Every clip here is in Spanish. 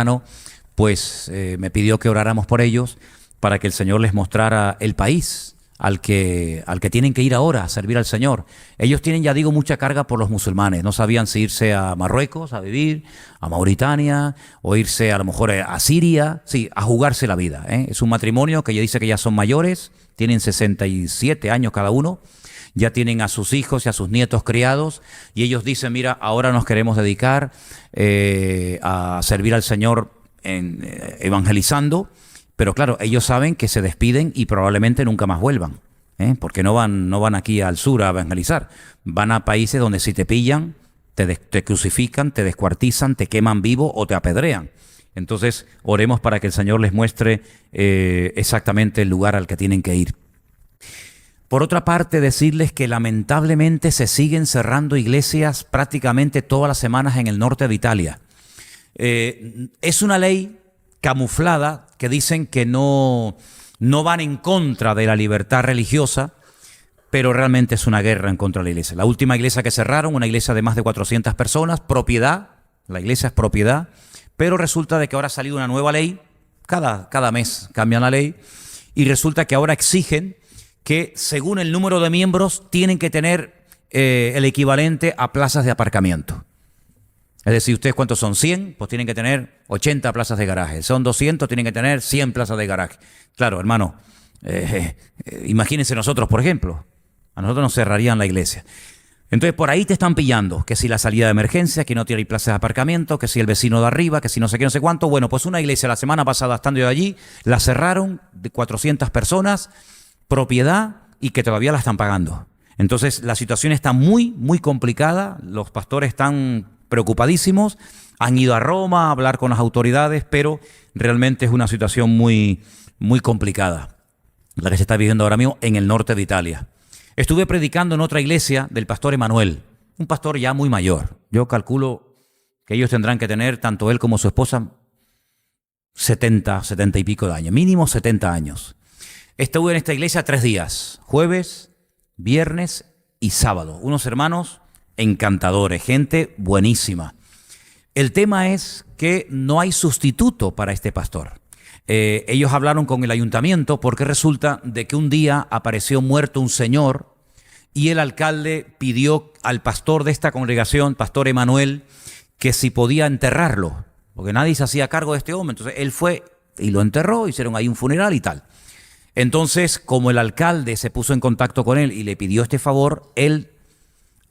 mexicano, pues me pidió que oráramos por ellos para que el Señor les mostrara el país al que tienen que ir ahora a servir al Señor. Ellos tienen, ya digo, mucha carga por los musulmanes. No sabían si irse a Marruecos a vivir, a Mauritania, o irse a lo mejor a Siria, sí, a jugarse la vida, ¿eh? Es un matrimonio que ella dice que ya son mayores, tienen 67 años cada uno, ya tienen a sus hijos y a sus nietos criados, y ellos dicen, mira, ahora nos queremos dedicar a servir al Señor evangelizando. Pero claro, ellos saben que se despiden y probablemente nunca más vuelvan, porque no van aquí al sur a evangelizar. Van a países donde si te pillan, te crucifican, te descuartizan, te queman vivo o te apedrean. Entonces, oremos para que el Señor les muestre exactamente el lugar al que tienen que ir. Por otra parte, decirles que lamentablemente se siguen cerrando iglesias prácticamente todas las semanas en el norte de Italia. Es una ley camuflada que dicen que no van en contra de la libertad religiosa, pero realmente es una guerra en contra de la iglesia. La última iglesia que cerraron, una iglesia de más de 400 personas, propiedad, la iglesia es propiedad, pero resulta de que ahora ha salido una nueva ley, cada mes cambian la ley, y resulta que ahora exigen que según el número de miembros tienen que tener el equivalente a plazas de aparcamiento. Es decir, ¿ustedes cuántos son? 100, pues tienen que tener 80 plazas de garaje. Son 200, tienen que tener 100 plazas de garaje. Claro, hermano, imagínense nosotros, por ejemplo. A nosotros nos cerrarían la iglesia. Entonces, por ahí te están pillando. Que si la salida de emergencia, que no tiene plazas de aparcamiento, que si el vecino de arriba, que si no sé qué, no sé cuánto. Bueno, pues una iglesia la semana pasada, estando yo allí, la cerraron de 400 personas, propiedad, y que todavía la están pagando. Entonces, la situación está muy, muy complicada. Los pastores están preocupadísimos, han ido a Roma a hablar con las autoridades, pero realmente es una situación muy, muy complicada la que se está viviendo ahora mismo en el norte de Italia. Estuve predicando en otra iglesia del pastor Emanuel, un pastor ya muy mayor. Yo calculo que ellos tendrán que tener, tanto él como su esposa, 70 y pico de años, mínimo 70 años. Estuve en esta iglesia 3 días, jueves, viernes y sábado. Unos hermanos encantadores, gente buenísima. El tema es que no hay sustituto para este pastor. Ellos hablaron con el ayuntamiento porque resulta de que un día apareció muerto un señor y el alcalde pidió al pastor de esta congregación, pastor Emanuel, que si podía enterrarlo, porque nadie se hacía cargo de este hombre. Entonces él fue y lo enterró, hicieron ahí un funeral y tal. Entonces, como el alcalde se puso en contacto con él y le pidió este favor, él,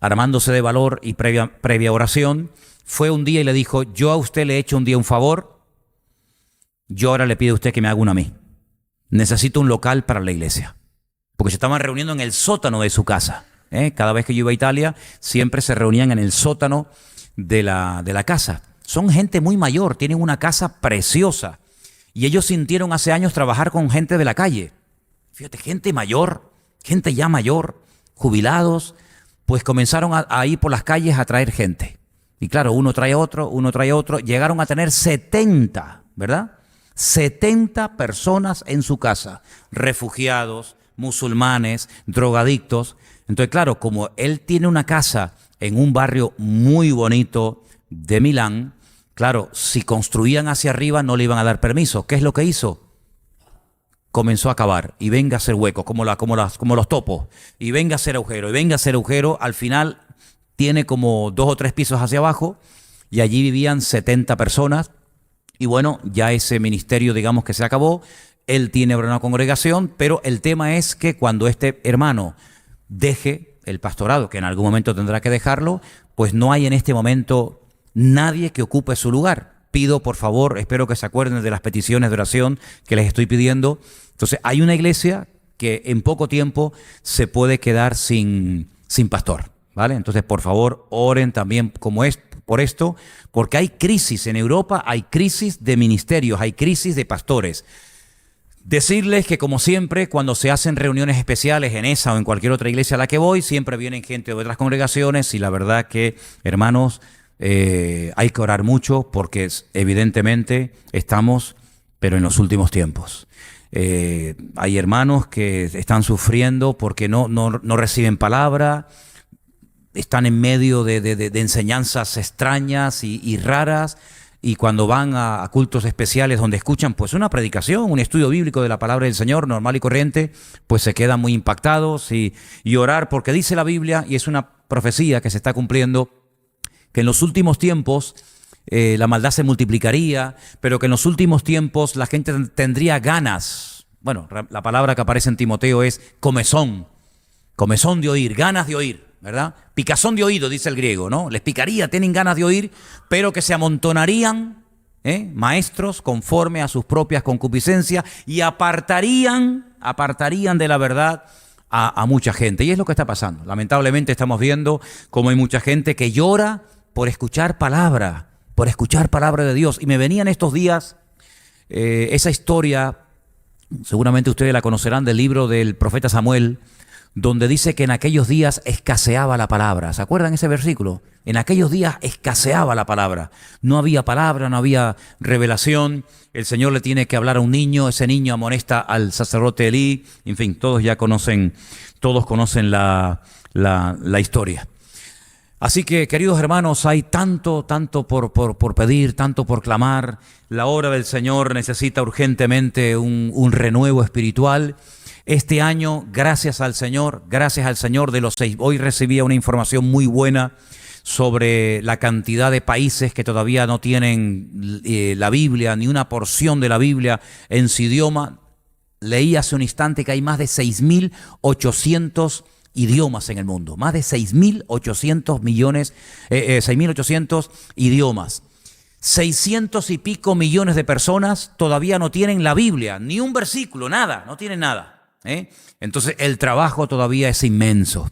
armándose de valor y previa oración, fue un día y le dijo, yo a usted le he hecho un día un favor, yo ahora le pido a usted que me haga uno a mí. Necesito un local para la iglesia. Porque se estaban reuniendo en el sótano de su casa. Cada vez que yo iba a Italia, siempre se reunían en el sótano de la casa. Son gente muy mayor, tienen una casa preciosa. Y ellos sintieron hace años trabajar con gente de la calle. Fíjate, gente mayor, gente ya mayor, jubilados, pues comenzaron a ir por las calles a traer gente. Y claro, uno trae otro, llegaron a tener 70, ¿verdad? 70 personas en su casa, refugiados, musulmanes, drogadictos. Entonces, claro, como él tiene una casa en un barrio muy bonito de Milán, claro, si construían hacia arriba no le iban a dar permiso. ¿Qué es lo que hizo? Comenzó a cavar y venga a hacer huecos, como los topos, y venga a hacer agujero, y venga a hacer agujero. Al final tiene como 2 o 3 pisos hacia abajo y allí vivían 70 personas. Y bueno, ya ese ministerio, digamos que se acabó. Él tiene ahora una congregación, pero el tema es que cuando este hermano deje el pastorado, que en algún momento tendrá que dejarlo, pues no hay en este momento nadie que ocupe su lugar. Pido, por favor, espero que se acuerden de las peticiones de oración que les estoy pidiendo. Entonces, hay una iglesia que en poco tiempo se puede quedar sin pastor, ¿vale? Entonces, por favor, oren también por esto, porque hay crisis en Europa, hay crisis de ministerios, hay crisis de pastores. Decirles que, como siempre, cuando se hacen reuniones especiales en esa o en cualquier otra iglesia a la que voy, siempre vienen gente de otras congregaciones y la verdad que, hermanos, hay que orar mucho porque evidentemente estamos, pero en los últimos tiempos. Hay hermanos que están sufriendo porque no reciben palabra, están en medio de enseñanzas extrañas y raras, y cuando van a cultos especiales donde escuchan pues una predicación, un estudio bíblico de la palabra del Señor, normal y corriente, pues se quedan muy impactados y orar, porque dice la Biblia, y es una profecía que se está cumpliendo, que en los últimos tiempos la maldad se multiplicaría, pero que en los últimos tiempos la gente tendría ganas. Bueno, la palabra que aparece en Timoteo es comezón de oír, ganas de oír, ¿verdad? Picazón de oído, dice el griego, ¿no? Les picaría, tienen ganas de oír, pero que se amontonarían, maestros conforme a sus propias concupiscencias y apartarían de la verdad a mucha gente. Y es lo que está pasando. Lamentablemente estamos viendo cómo hay mucha gente que llora por escuchar palabra de Dios. Y me venían estos días esa historia, seguramente ustedes la conocerán, del libro del profeta Samuel, donde dice que en aquellos días escaseaba la palabra. ¿Se acuerdan ese versículo? En aquellos días escaseaba la palabra. No había palabra, no había revelación. El Señor le tiene que hablar a un niño, ese niño amonesta al sacerdote Elí. En fin, todos conocen la historia. Así que, queridos hermanos, hay tanto por pedir, tanto por clamar. La obra del Señor necesita urgentemente un renuevo espiritual. Este año, gracias al Señor de los 6. Hoy recibía una información muy buena sobre la cantidad de países que todavía no tienen la Biblia, ni una porción de la Biblia en su idioma. Leí hace un instante que hay más de 6.800 idiomas en el mundo, más de 6.800 idiomas. 600 y pico millones de personas todavía no tienen la Biblia, ni un versículo, nada, no tienen nada. Entonces el trabajo todavía es inmenso.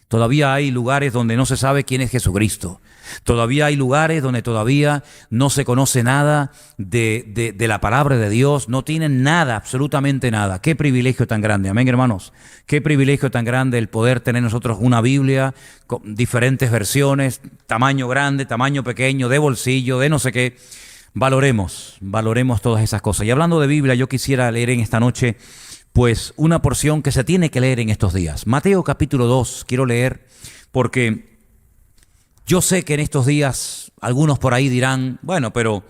Todavía hay lugares donde no se sabe quién es Jesucristo. Todavía hay lugares donde todavía no se conoce nada de la palabra de Dios. No tienen nada, absolutamente nada. Qué privilegio tan grande, amén, hermanos. Qué privilegio tan grande el poder tener nosotros una Biblia con diferentes versiones, tamaño grande, tamaño pequeño, de bolsillo, de no sé qué. Valoremos todas esas cosas. Y hablando de Biblia, yo quisiera leer en esta noche pues una porción que se tiene que leer en estos días. Mateo capítulo 2, quiero leer porque yo sé que en estos días algunos por ahí dirán, bueno, pero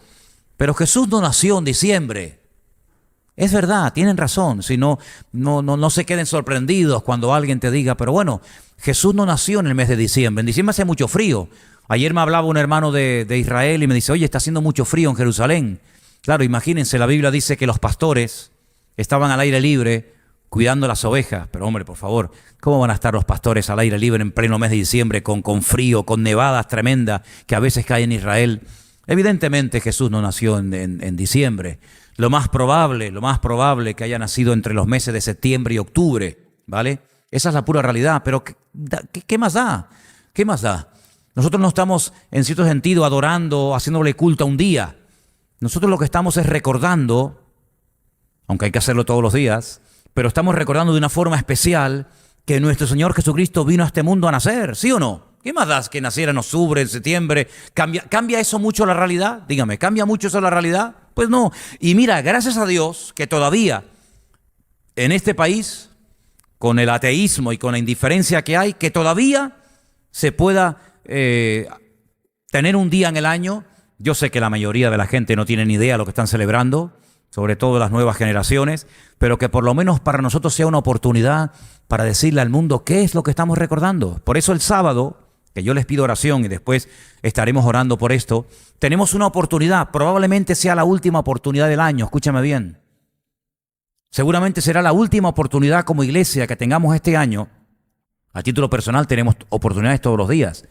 Jesús no nació en diciembre. Es verdad, tienen razón, si no se queden sorprendidos cuando alguien te diga, pero bueno, Jesús no nació en el mes de diciembre. En diciembre hace mucho frío. Ayer me hablaba un hermano de Israel y me dice, oye, está haciendo mucho frío en Jerusalén. Claro, imagínense, la Biblia dice que los pastores estaban al aire libre cuidando las ovejas. Pero hombre, por favor, ¿cómo van a estar los pastores al aire libre en pleno mes de diciembre con frío, con nevadas tremendas que a veces caen en Israel? Evidentemente Jesús no nació en diciembre. Lo más probable que haya nacido entre los meses de septiembre y octubre, ¿vale? Esa es la pura realidad. Pero ¿qué más da? ¿Qué más da? Nosotros no estamos en cierto sentido adorando, haciéndole culto a un día. Nosotros lo que estamos es recordando, aunque hay que hacerlo todos los días, pero estamos recordando de una forma especial que nuestro Señor Jesucristo vino a este mundo a nacer, ¿sí o no? ¿Qué más da que naciera en octubre, en septiembre? ¿Cambia eso mucho la realidad? Dígame, ¿cambia mucho eso la realidad? Pues no. Y mira, gracias a Dios que todavía en este país, con el ateísmo y con la indiferencia que hay, que todavía se pueda tener un día en el año. Yo sé que la mayoría de la gente no tiene ni idea de lo que están celebrando, sobre todo las nuevas generaciones, pero que por lo menos para nosotros sea una oportunidad para decirle al mundo qué es lo que estamos recordando. Por eso el sábado, que yo les pido oración y después estaremos orando por esto, tenemos una oportunidad, probablemente sea la última oportunidad del año, escúchame bien. Seguramente será la última oportunidad como iglesia que tengamos este año. A título personal tenemos oportunidades todos los días,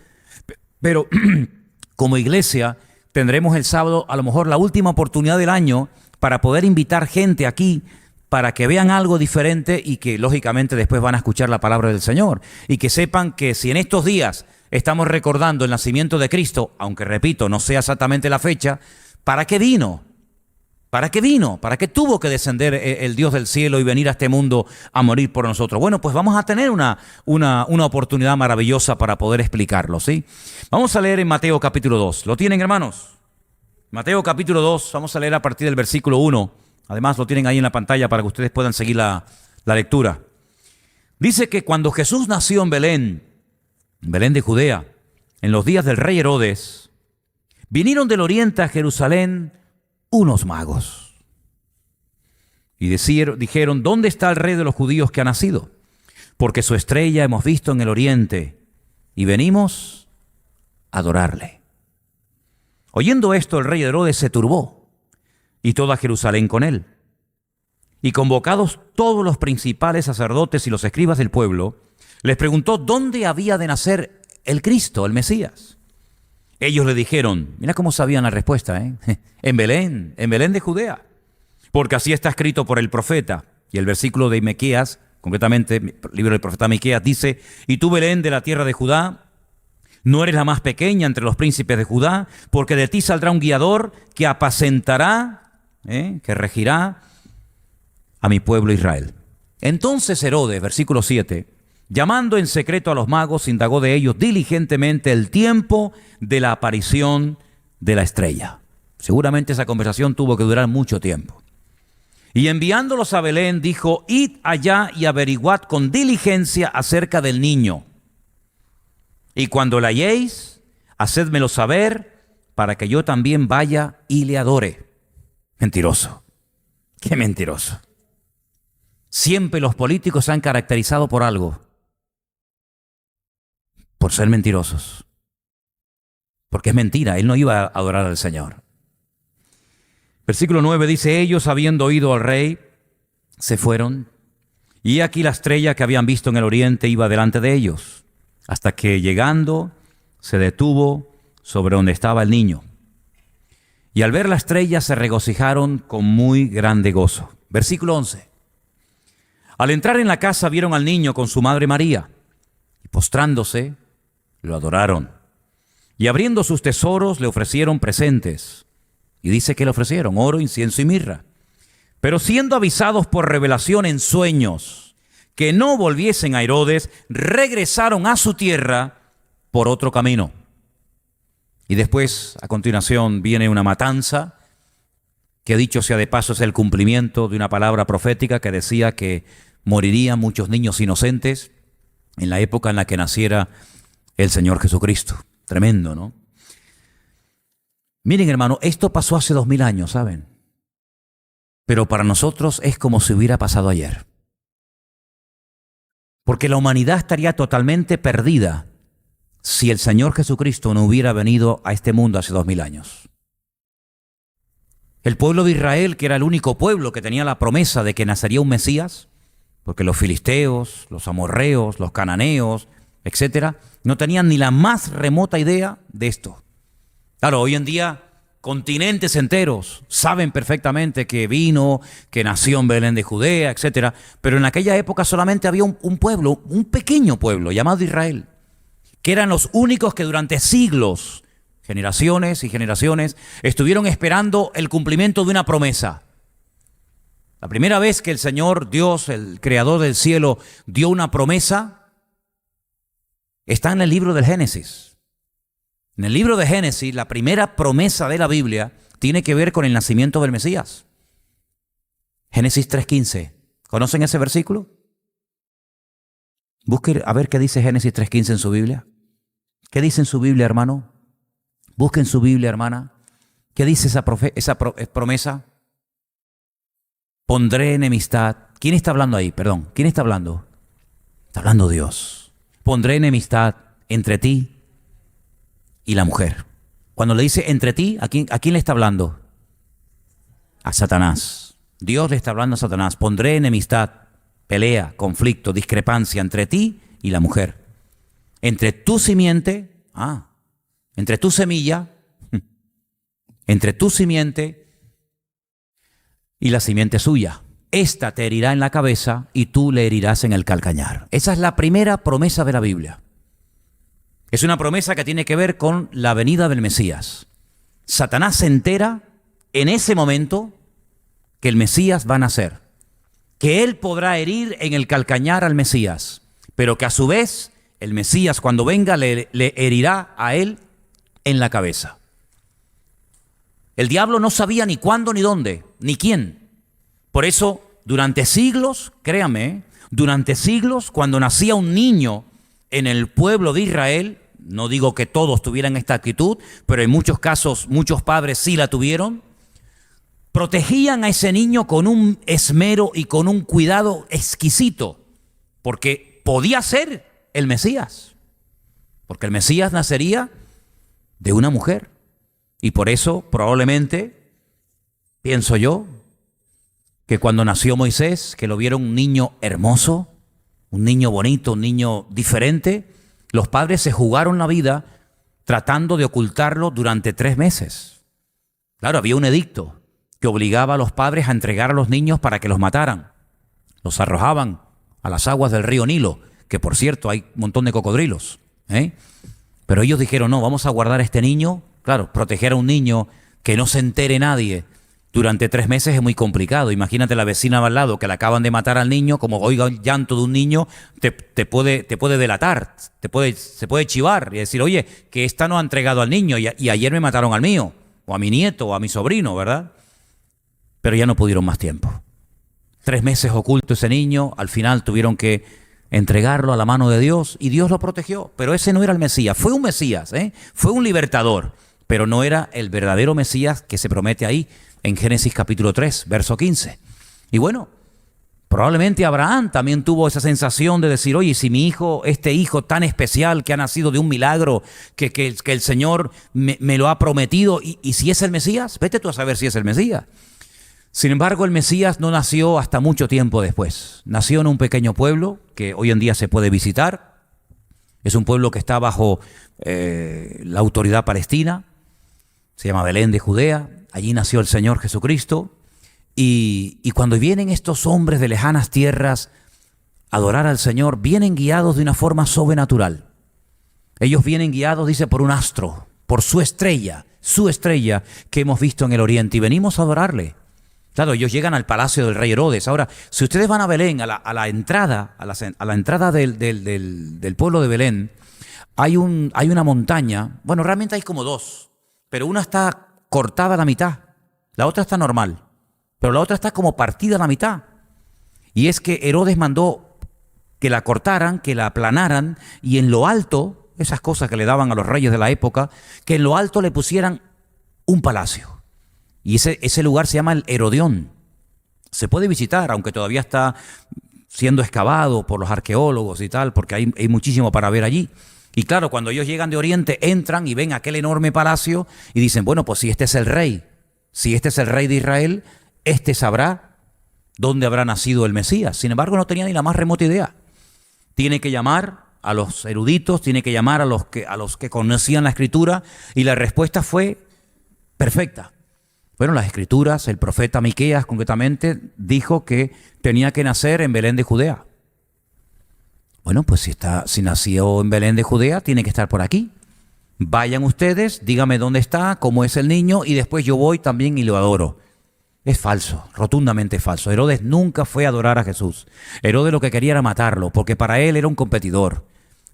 pero como iglesia tendremos el sábado a lo mejor la última oportunidad del año para poder invitar gente aquí para que vean algo diferente y que lógicamente después van a escuchar la palabra del Señor. Y que sepan que si en estos días estamos recordando el nacimiento de Cristo, aunque repito, no sea exactamente la fecha, ¿para qué vino? ¿Para qué vino? ¿Para qué tuvo que descender el Dios del cielo y venir a este mundo a morir por nosotros? Bueno, pues vamos a tener una oportunidad maravillosa para poder explicarlo, ¿sí? Vamos a leer en Mateo capítulo 2. ¿Lo tienen, hermanos? Mateo capítulo 2, vamos a leer a partir del versículo 1. Además lo tienen ahí en la pantalla para que ustedes puedan seguir la lectura. Dice que cuando Jesús nació en Belén de Judea, en los días del rey Herodes, Vinieron del oriente a Jerusalén unos magos y dijeron, ¿dónde está el rey de los judíos que ha nacido? Porque su estrella hemos visto en el oriente y venimos a adorarle. Oyendo esto, el rey Herodes se turbó y toda Jerusalén con él. Y convocados todos los principales sacerdotes y los escribas del pueblo, les preguntó dónde había de nacer el Cristo, el Mesías. Ellos le dijeron, mira cómo sabían la respuesta, en Belén de Judea, porque así está escrito por el profeta. Y el versículo de Miqueas, concretamente el libro del profeta Miqueas, dice, y tú, Belén, de la tierra de Judá, no eres la más pequeña entre los príncipes de Judá, porque de ti saldrá un guiador que apacentará, que regirá a mi pueblo Israel. Entonces Herodes, versículo 7, llamando en secreto a los magos, indagó de ellos diligentemente el tiempo de la aparición de la estrella. Seguramente esa conversación tuvo que durar mucho tiempo. Y enviándolos a Belén, dijo, id allá y averiguad con diligencia acerca del niño. Y cuando la halléis, hacédmelo saber, para que yo también vaya y le adore. Mentiroso. Qué mentiroso. Siempre los políticos se han caracterizado por algo. Por ser mentirosos. Porque es mentira, él no iba a adorar al Señor. Versículo 9 dice, ellos habiendo oído al rey, se fueron, y aquí la estrella que habían visto en el oriente iba delante de ellos, hasta que llegando se detuvo sobre donde estaba el niño. Y al ver la estrella se regocijaron con muy grande gozo. Versículo 11. Al entrar en la casa vieron al niño con su madre María, y postrándose, lo adoraron. Y abriendo sus tesoros le ofrecieron presentes. Y dice que le ofrecieron oro, incienso y mirra. Pero siendo avisados por revelación en sueños que no volviesen a Herodes, regresaron a su tierra por otro camino. Y después, a continuación, viene una matanza, que dicho sea de paso es el cumplimiento de una palabra profética que decía que morirían muchos niños inocentes en la época en la que naciera el Señor Jesucristo. Tremendo, ¿no? Miren, hermano, esto pasó hace 2000 años, ¿saben? Pero para nosotros es como si hubiera pasado ayer. Porque la humanidad estaría totalmente perdida si el Señor Jesucristo no hubiera venido a este mundo hace 2000 años. El pueblo de Israel, que era el único pueblo que tenía la promesa de que nacería un Mesías, porque los filisteos, los amorreos, los cananeos, etcétera, no tenían ni la más remota idea de esto. Claro, hoy en día continentes enteros saben perfectamente que vino, que nació en Belén de Judea, etcétera, pero en aquella época solamente había un pueblo, un pequeño pueblo llamado Israel, que eran los únicos que durante siglos, generaciones y generaciones, estuvieron esperando el cumplimiento de una promesa. La primera vez que el Señor Dios, el creador del cielo, dio una promesa, está en el libro del Génesis. En el libro de Génesis, la primera promesa de la Biblia tiene que ver con el nacimiento del Mesías. Génesis 3:15. ¿Conocen ese versículo? Busquen a ver qué dice Génesis 3:15 en su Biblia. ¿Qué dice en su Biblia, hermano? Busquen su Biblia, hermana. ¿Qué dice esa promesa? Pondré enemistad. ¿Quién está hablando ahí? Perdón. ¿Quién está hablando? Está hablando Dios. Pondré enemistad entre ti y la mujer. Cuando le dice entre ti, ¿a quién le está hablando? A Satanás. Dios le está hablando a Satanás. Pondré enemistad, pelea, conflicto, discrepancia entre ti y la mujer. Entre tu simiente, entre tu semilla, entre tu simiente y la simiente suya. Esta te herirá en la cabeza y tú le herirás en el calcañar. Esa es la primera promesa de la Biblia. Es una promesa que tiene que ver con la venida del Mesías. Satanás se entera en ese momento que el Mesías va a nacer, que él podrá herir en el calcañar al Mesías, pero que a su vez el Mesías cuando venga le herirá a él en la cabeza. El diablo no sabía ni cuándo, ni dónde, ni quién. Por eso, durante siglos, créame, durante siglos, cuando nacía un niño en el pueblo de Israel, no digo que todos tuvieran esta actitud, pero en muchos casos muchos padres sí la tuvieron, protegían a ese niño con un esmero y con un cuidado exquisito, porque podía ser el Mesías, porque el Mesías nacería de una mujer. Y por eso probablemente, pienso yo, que cuando nació Moisés, que lo vieron un niño hermoso, un niño bonito, un niño diferente, los padres se jugaron la vida tratando de ocultarlo durante 3 meses. Claro, había un edicto que obligaba a los padres a entregar a los niños para que los mataran. Los arrojaban a las aguas del río Nilo, que por cierto hay un montón de cocodrilos, ¿eh? Pero ellos dijeron, no, vamos a guardar a este niño. Claro, proteger a un niño que no se entere nadie durante 3 meses es muy complicado. Imagínate la vecina al lado que le acaban de matar al niño, como oiga el llanto de un niño, te puede delatar, se puede chivar y decir, oye, que esta no ha entregado al niño y ayer me mataron al mío, o a mi nieto, o a mi sobrino, ¿verdad? Pero ya no pudieron más tiempo. 3 meses oculto ese niño, al final tuvieron que entregarlo a la mano de Dios y Dios lo protegió. Pero ese no era el Mesías, fue un Mesías, fue un libertador, pero no era el verdadero Mesías que se promete ahí en Génesis capítulo 3, verso 15. Y bueno, probablemente Abraham también tuvo esa sensación de decir, oye, si mi hijo, este hijo tan especial que ha nacido de un milagro, que el Señor me lo ha prometido, y si es el Mesías, vete tú a saber si es el Mesías. Sin embargo, el Mesías no nació hasta mucho tiempo después. Nació en un pequeño pueblo que hoy en día se puede visitar. Es un pueblo que está bajo la autoridad palestina. Se llama Belén de Judea. Allí nació el Señor Jesucristo. Y cuando vienen estos hombres de lejanas tierras a adorar al Señor, vienen guiados de una forma sobrenatural. Ellos vienen guiados, dice, por un astro, por su estrella que hemos visto en el oriente. Y venimos a adorarle. Claro, ellos llegan al palacio del rey Herodes. Ahora, si ustedes van a Belén, a la entrada del pueblo de Belén, hay una montaña. Bueno, realmente hay como 2, pero una está cortada a la mitad, la otra está normal, pero la otra está como partida a la mitad. Y es que Herodes mandó que la cortaran, que la aplanaran, y en lo alto, esas cosas que le daban a los reyes de la época, que en lo alto le pusieran un palacio. Y ese lugar se llama el Herodión. Se puede visitar, aunque todavía está siendo excavado por los arqueólogos y tal, porque hay muchísimo para ver allí. Y claro, cuando ellos llegan de Oriente, entran y ven aquel enorme palacio y dicen, bueno, pues si este es el rey, si este es el rey de Israel, este sabrá dónde habrá nacido el Mesías. Sin embargo, no tenía ni la más remota idea. Tiene que llamar a los eruditos, tiene que llamar a los que conocían la Escritura, y la respuesta fue perfecta. Bueno, las Escrituras, el profeta Miqueas concretamente, dijo que tenía que nacer en Belén de Judea. Bueno, pues si nació en Belén de Judea, tiene que estar por aquí. Vayan ustedes, díganme dónde está, cómo es el niño, y después yo voy también y lo adoro. Es falso, rotundamente falso. Herodes nunca fue a adorar a Jesús. Herodes lo que quería era matarlo, porque para él era un competidor.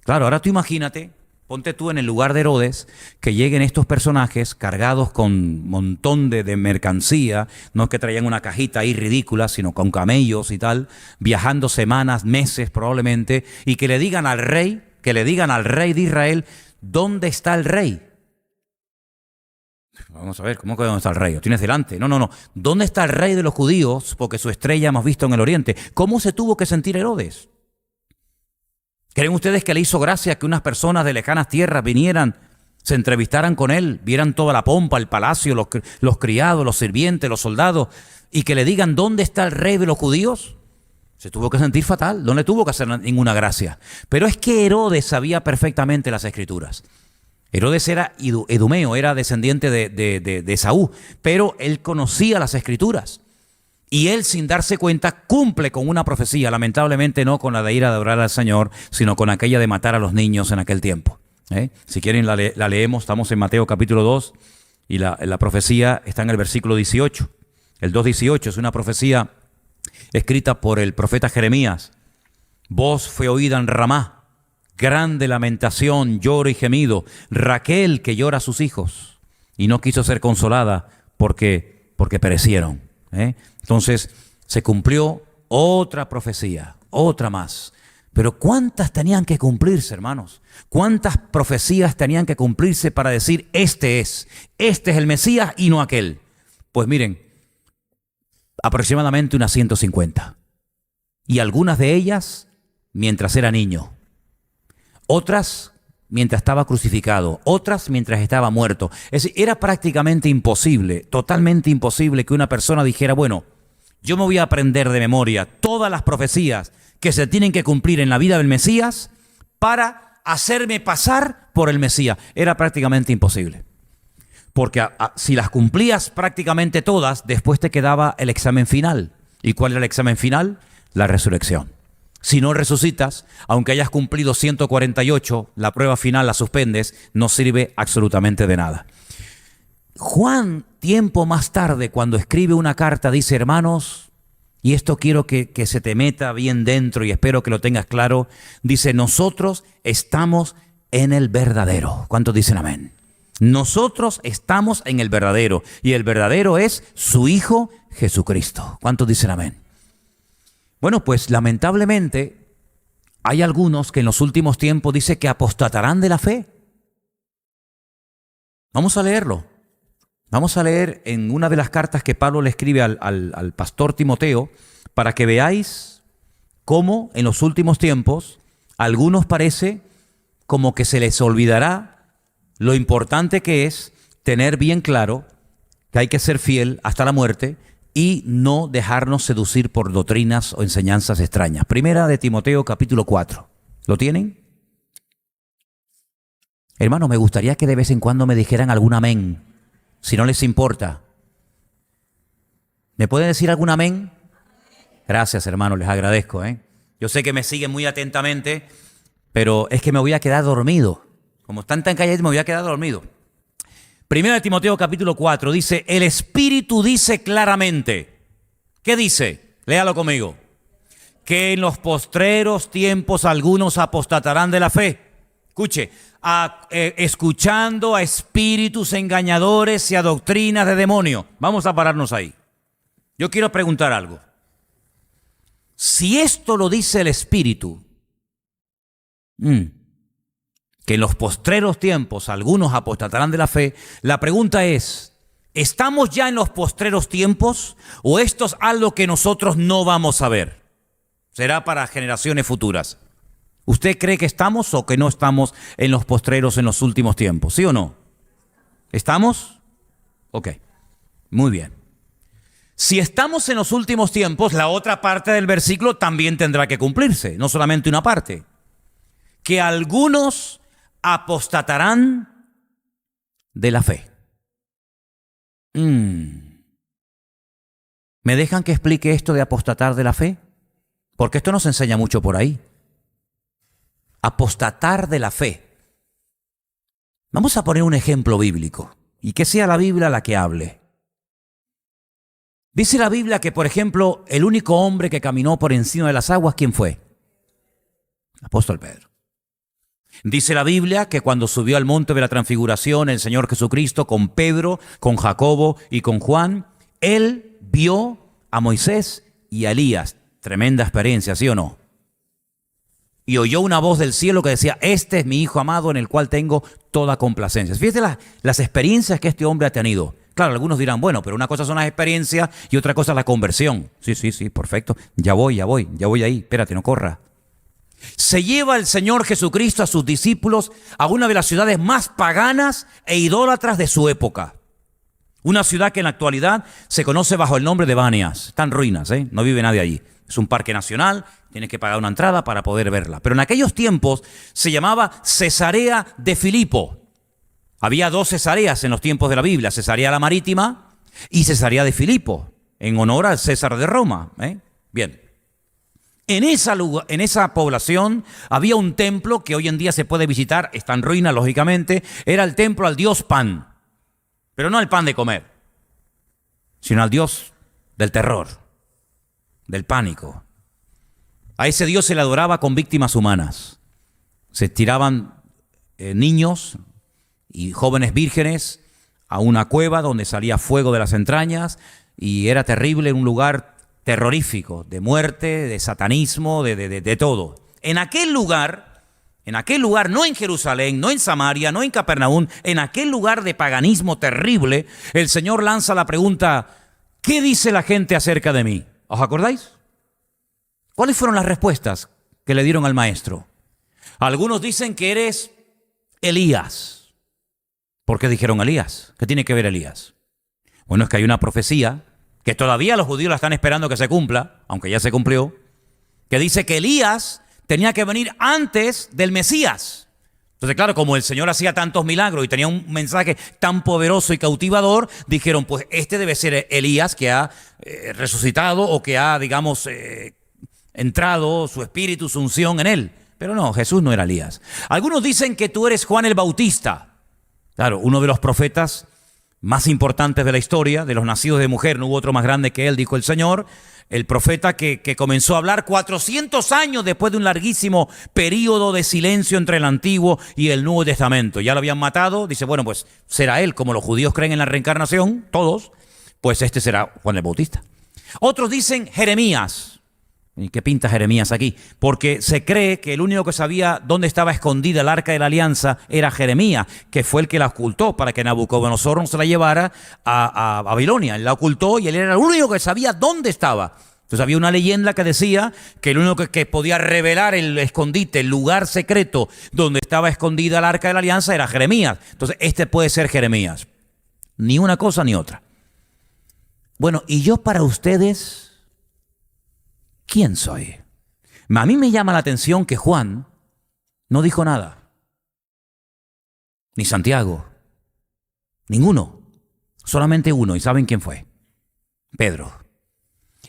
Claro, ahora tú imagínate, ponte tú en el lugar de Herodes, que lleguen estos personajes cargados con un montón de mercancía, no es que traían una cajita ahí ridícula, sino con camellos y tal, viajando semanas, meses probablemente, y que le digan al rey de Israel, ¿dónde está el rey? Vamos a ver, ¿cómo que dónde está el rey? ¿Lo tienes delante? No. ¿Dónde está el rey de los judíos? Porque su estrella hemos visto en el oriente. ¿Cómo se tuvo que sentir Herodes? ¿Creen ustedes que le hizo gracia que unas personas de lejanas tierras vinieran, se entrevistaran con él, vieran toda la pompa, el palacio, los criados, los sirvientes, los soldados, y que le digan ¿dónde está el rey de los judíos? Se tuvo que sentir fatal, no le tuvo que hacer ninguna gracia. Pero es que Herodes sabía perfectamente las Escrituras. Herodes era edumeo, era descendiente de Esaú, pero él conocía las Escrituras. Y él, sin darse cuenta, cumple con una profecía, lamentablemente no con la de ir a adorar al Señor, sino con aquella de matar a los niños en aquel tiempo. Si quieren la leemos, estamos en Mateo capítulo 2, y la profecía está en el versículo 18. El 2:18 es una profecía escrita por el profeta Jeremías. Voz fue oída en Ramá, grande lamentación, lloro y gemido. Raquel que llora a sus hijos y no quiso ser consolada porque perecieron. Entonces se cumplió otra profecía, otra más. Pero ¿cuántas tenían que cumplirse, hermanos? ¿Cuántas profecías tenían que cumplirse para decir, este es el Mesías y no aquel? Pues miren, aproximadamente unas 150. Y algunas de ellas mientras era niño. Otras mientras estaba crucificado. Otras mientras estaba muerto. Es decir, era prácticamente imposible, totalmente imposible que una persona dijera, bueno, yo me voy a aprender de memoria todas las profecías que se tienen que cumplir en la vida del Mesías para hacerme pasar por el Mesías. Era prácticamente imposible. Porque si las cumplías prácticamente todas, después te quedaba el examen final. ¿Y cuál era el examen final? La resurrección. Si no resucitas, aunque hayas cumplido 148, la prueba final la suspendes, no sirve absolutamente de nada. Juan, tiempo más tarde, cuando escribe una carta, dice, hermanos, y esto quiero que se te meta bien dentro y espero que lo tengas claro, dice, nosotros estamos en el verdadero. ¿Cuántos dicen amén? Nosotros estamos en el verdadero, y el verdadero es su Hijo Jesucristo. ¿Cuántos dicen amén? Bueno, pues lamentablemente hay algunos que en los últimos tiempos dice que apostatarán de la fe. Vamos a leerlo. Vamos a leer en una de las cartas que Pablo le escribe al pastor Timoteo para que veáis cómo en los últimos tiempos a algunos parece como que se les olvidará lo importante que es tener bien claro que hay que ser fiel hasta la muerte y no dejarnos seducir por doctrinas o enseñanzas extrañas. Primera de Timoteo capítulo 4. ¿Lo tienen? Hermano, me gustaría que de vez en cuando me dijeran algún amén, si no les importa. ¿Me pueden decir algún amén? Gracias, hermano, les agradezco. Yo sé que me siguen muy atentamente, pero es que me voy a quedar dormido. Como están tan callados, me voy a quedar dormido. Primera de Timoteo capítulo 4 dice, el Espíritu dice claramente. ¿Qué dice? Léalo conmigo. Que en los postreros tiempos algunos apostatarán de la fe. Escuche, escuchando a espíritus engañadores y a doctrinas de demonio. Vamos a pararnos ahí. Yo quiero preguntar algo. Si esto lo dice el Espíritu, que en los postreros tiempos algunos apostatarán de la fe, la pregunta es, ¿estamos ya en los postreros tiempos o esto es algo que nosotros no vamos a ver? Será para generaciones futuras. ¿Usted cree que estamos o que no estamos en los postreros en los últimos tiempos? ¿Sí o no? ¿Estamos? Ok, muy bien. Si estamos en los últimos tiempos, la otra parte del versículo también tendrá que cumplirse, no solamente una parte. Que algunos apostatarán de la fe. ¿Me dejan que explique esto de apostatar de la fe? Porque esto nos enseña mucho por ahí. Apostatar de la fe. Vamos a poner un ejemplo bíblico y que sea la Biblia la que hable. Dice la Biblia que, por ejemplo, el único hombre que caminó por encima de las aguas, ¿quién fue? El apóstol Pedro. Dice la Biblia que cuando subió al monte de la transfiguración el Señor Jesucristo con Pedro, con Jacobo y con Juan, él vio a Moisés y a Elías. Tremenda experiencia, ¿sí o no? Y oyó una voz del cielo que decía, este es mi Hijo amado en el cual tengo toda complacencia. Fíjate las experiencias que este hombre ha tenido. Claro, algunos dirán, bueno, pero una cosa son las experiencias y otra cosa es la conversión. Sí, perfecto. Ya voy ahí. Espérate, no corra. Se lleva el Señor Jesucristo a sus discípulos a una de las ciudades más paganas e idólatras de su época. Una ciudad que en la actualidad se conoce bajo el nombre de Banias. Está en ruinas, no vive nadie allí. Es un parque nacional, tienes que pagar una entrada para poder verla. Pero en aquellos tiempos se llamaba Cesarea de Filipo. Había dos Cesareas en los tiempos de la Biblia, Cesarea la Marítima y Cesarea de Filipo, en honor al César de Roma. Bien. En esa población había un templo que hoy en día se puede visitar, está en ruina lógicamente, era el templo al dios Pan, pero no al pan de comer, sino al dios del terror, del pánico. A ese dios se le adoraba con víctimas humanas. Se tiraban niños y jóvenes vírgenes a una cueva donde salía fuego de las entrañas y era terrible, un lugar terrorífico, de muerte, de satanismo, de todo. En aquel lugar, no en Jerusalén, no en Samaria, no en Capernaum, en aquel lugar de paganismo terrible, el Señor lanza la pregunta, ¿qué dice la gente acerca de mí? ¿Os acordáis? ¿Cuáles fueron las respuestas que le dieron al maestro? Algunos dicen que eres Elías. ¿Por qué dijeron Elías? ¿Qué tiene que ver Elías? Bueno, es que hay una profecía que todavía los judíos la están esperando que se cumpla, aunque ya se cumplió, que dice que Elías tenía que venir antes del Mesías. Entonces, claro, como el Señor hacía tantos milagros y tenía un mensaje tan poderoso y cautivador, dijeron, pues este debe ser Elías que ha resucitado o que ha, digamos, entrado su espíritu, su unción en él. Pero no, Jesús no era Elías. Algunos dicen que tú eres Juan el Bautista. Claro, uno de los profetas más importantes de la historia, de los nacidos de mujer, no hubo otro más grande que él, dijo el Señor. El profeta que comenzó a hablar 400 años después de un larguísimo periodo de silencio entre el Antiguo y el Nuevo Testamento. Ya lo habían matado, dice, bueno, pues será él, como los judíos creen en la reencarnación, todos, pues este será Juan el Bautista. Otros dicen Jeremías. ¿Y qué pinta Jeremías aquí? Porque se cree que el único que sabía dónde estaba escondida el arca de la alianza era Jeremías, que fue el que la ocultó para que Nabucodonosor no se la llevara a Babilonia. Él la ocultó y él era el único que sabía dónde estaba. Entonces había una leyenda que decía que el único que podía revelar el escondite, el lugar secreto donde estaba escondida el arca de la alianza era Jeremías. Entonces este puede ser Jeremías. Ni una cosa ni otra. Bueno, y yo para ustedes, ¿quién soy? A mí me llama la atención que Juan no dijo nada. Ni Santiago. Ninguno. Solamente uno. ¿Y saben quién fue? Pedro.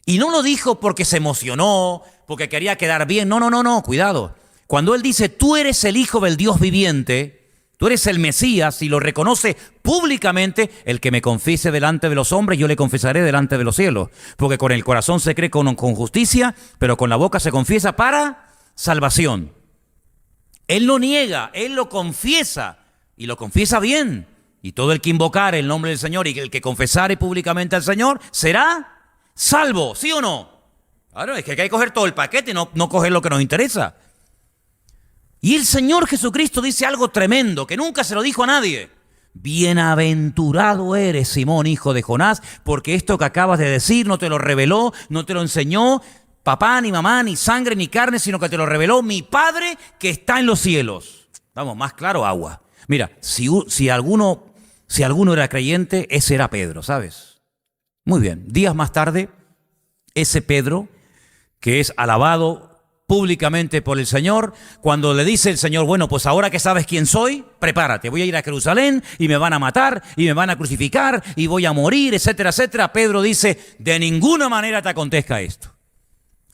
Y no lo dijo porque se emocionó, porque quería quedar bien. No, cuidado. Cuando él dice, tú eres el Hijo del Dios viviente, tú eres el Mesías, y lo reconoce públicamente, el que me confiese delante de los hombres, yo le confesaré delante de los cielos. Porque con el corazón se cree con justicia, pero con la boca se confiesa para salvación. Él no niega, él lo confiesa, y lo confiesa bien. Y todo el que invocare el nombre del Señor y el que confesare públicamente al Señor será salvo, ¿sí o no? Claro, es que hay que coger todo el paquete y no coger lo que nos interesa. Y el Señor Jesucristo dice algo tremendo, que nunca se lo dijo a nadie. Bienaventurado eres, Simón, hijo de Jonás, porque esto que acabas de decir no te lo reveló, no te lo enseñó papá, ni mamá, ni sangre, ni carne, sino que te lo reveló mi Padre que está en los cielos. Vamos, más claro, agua. Mira, si alguno era creyente, ese era Pedro, ¿sabes? Muy bien, días más tarde, ese Pedro, que es alabado públicamente por el Señor, cuando le dice el Señor, bueno, pues ahora que sabes quién soy, prepárate, voy a ir a Jerusalén y me van a matar y me van a crucificar y voy a morir, etcétera, etcétera. Pedro dice, de ninguna manera te acontezca esto.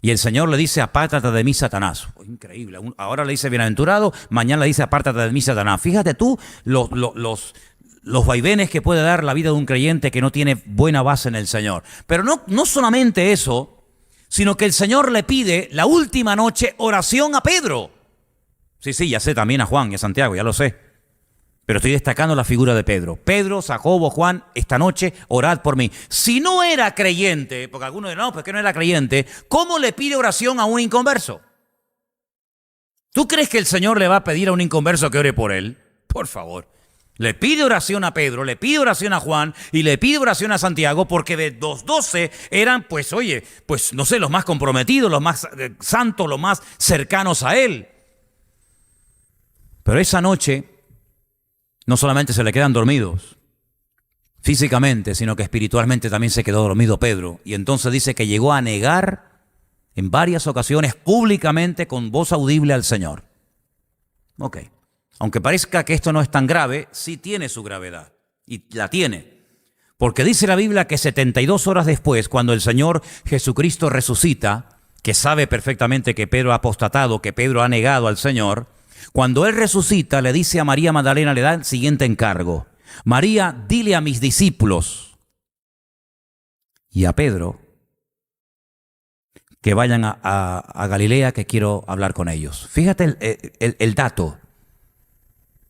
Y el Señor le dice, apártate de mí, Satanás. Oh, increíble, ahora le dice bienaventurado, mañana le dice, apártate de mí, Satanás. Fíjate tú los vaivenes que puede dar la vida de un creyente que no tiene buena base en el Señor. Pero no solamente eso, sino que el Señor le pide la última noche oración a Pedro. Sí, ya sé, también a Juan y a Santiago, ya lo sé. Pero estoy destacando la figura de Pedro. Pedro, Jacobo, Juan, esta noche orad por mí. Si no era creyente, porque algunos dicen, no, pues que no era creyente, ¿cómo le pide oración a un inconverso? ¿Tú crees que el Señor le va a pedir a un inconverso que ore por él? Por favor. Le pide oración a Pedro, le pide oración a Juan y le pide oración a Santiago, porque de los 12 eran, pues oye, pues no sé, los más comprometidos, los más santos, los más cercanos a él. Pero esa noche no solamente se le quedan dormidos físicamente, sino que espiritualmente también se quedó dormido Pedro. Y entonces dice que llegó a negar en varias ocasiones públicamente con voz audible al Señor. Ok. Aunque parezca que esto no es tan grave, sí tiene su gravedad. Y la tiene. Porque dice la Biblia que 72 horas después, cuando el Señor Jesucristo resucita, que sabe perfectamente que Pedro ha apostatado, que Pedro ha negado al Señor, cuando Él resucita, le dice a María Magdalena, le da el siguiente encargo. María, dile a mis discípulos y a Pedro que vayan a Galilea, que quiero hablar con ellos. Fíjate el dato.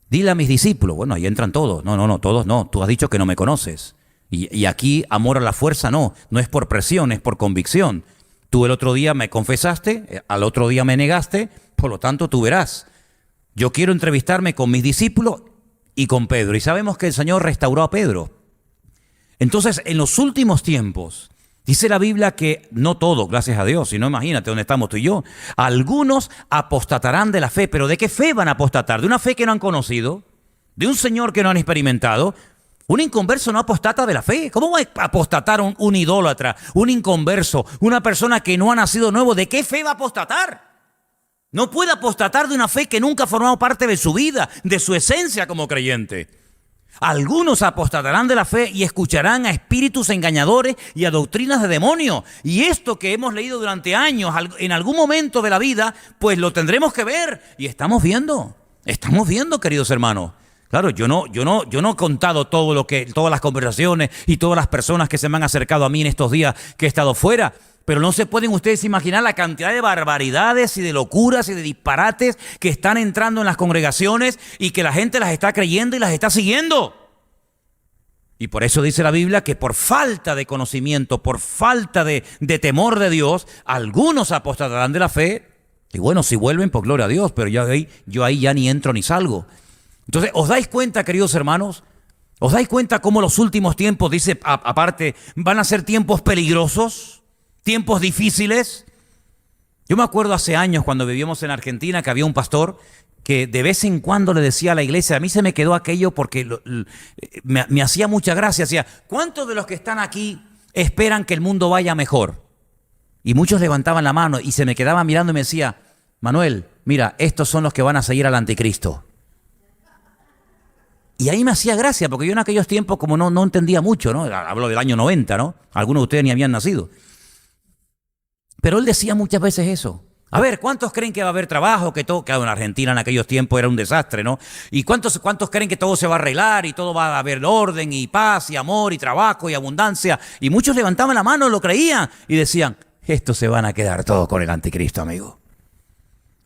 Dile a mis discípulos. Bueno, ahí entran todos. No, todos no. Tú has dicho que no me conoces. Y aquí amor a la fuerza no es por presión, es por convicción. Tú el otro día me confesaste, al otro día me negaste, por lo tanto tú verás. Yo quiero entrevistarme con mis discípulos y con Pedro. Y sabemos que el Señor restauró a Pedro. Entonces, en los últimos tiempos, dice la Biblia que no todos, gracias a Dios, si no imagínate dónde estamos tú y yo, algunos apostatarán de la fe. ¿Pero de qué fe van a apostatar? ¿De una fe que no han conocido? ¿De un Señor que no han experimentado? Un inconverso no apostata de la fe. ¿Cómo va a apostatar un idólatra, un inconverso, una persona que no ha nacido nuevo? ¿De qué fe va a apostatar? No puede apostatar de una fe que nunca ha formado parte de su vida, de su esencia como creyente. Algunos apostatarán de la fe y escucharán a espíritus engañadores y a doctrinas de demonios. Y esto que hemos leído durante años, en algún momento de la vida, pues lo tendremos que ver. Y estamos viendo, queridos hermanos. Claro, yo no he contado todas las conversaciones y todas las personas que se me han acercado a mí en estos días que he estado fuera, pero no se pueden ustedes imaginar la cantidad de barbaridades y de locuras y de disparates que están entrando en las congregaciones y que la gente las está creyendo y las está siguiendo. Y por eso dice la Biblia que por falta de conocimiento, por falta de temor de Dios, algunos apostatarán de la fe. Y bueno, si vuelven, pues gloria a Dios, pero yo ahí ya ni entro ni salgo. Entonces, ¿os dais cuenta, queridos hermanos? ¿Os dais cuenta cómo los últimos tiempos, dice aparte, van a ser tiempos peligrosos, tiempos difíciles? Yo me acuerdo hace años cuando vivíamos en Argentina que había un pastor que de vez en cuando le decía a la iglesia, a mí se me quedó aquello porque me hacía mucha gracia, decía, ¿cuántos de los que están aquí esperan que el mundo vaya mejor? Y muchos levantaban la mano y se me quedaban mirando y me decía, Manuel, mira, estos son los que van a seguir al anticristo. Y ahí me hacía gracia, porque yo en aquellos tiempos como no entendía mucho, ¿no? Hablo del año 90, ¿no? Algunos de ustedes ni habían nacido. Pero él decía muchas veces eso. A ver, ¿cuántos creen que va a haber trabajo? Que en Argentina en aquellos tiempos era un desastre, ¿no? ¿Y cuántos creen que todo se va a arreglar y todo va a haber orden y paz y amor y trabajo y abundancia? Y muchos levantaban la mano, lo creían y decían, estos se van a quedar todos con el anticristo, amigo.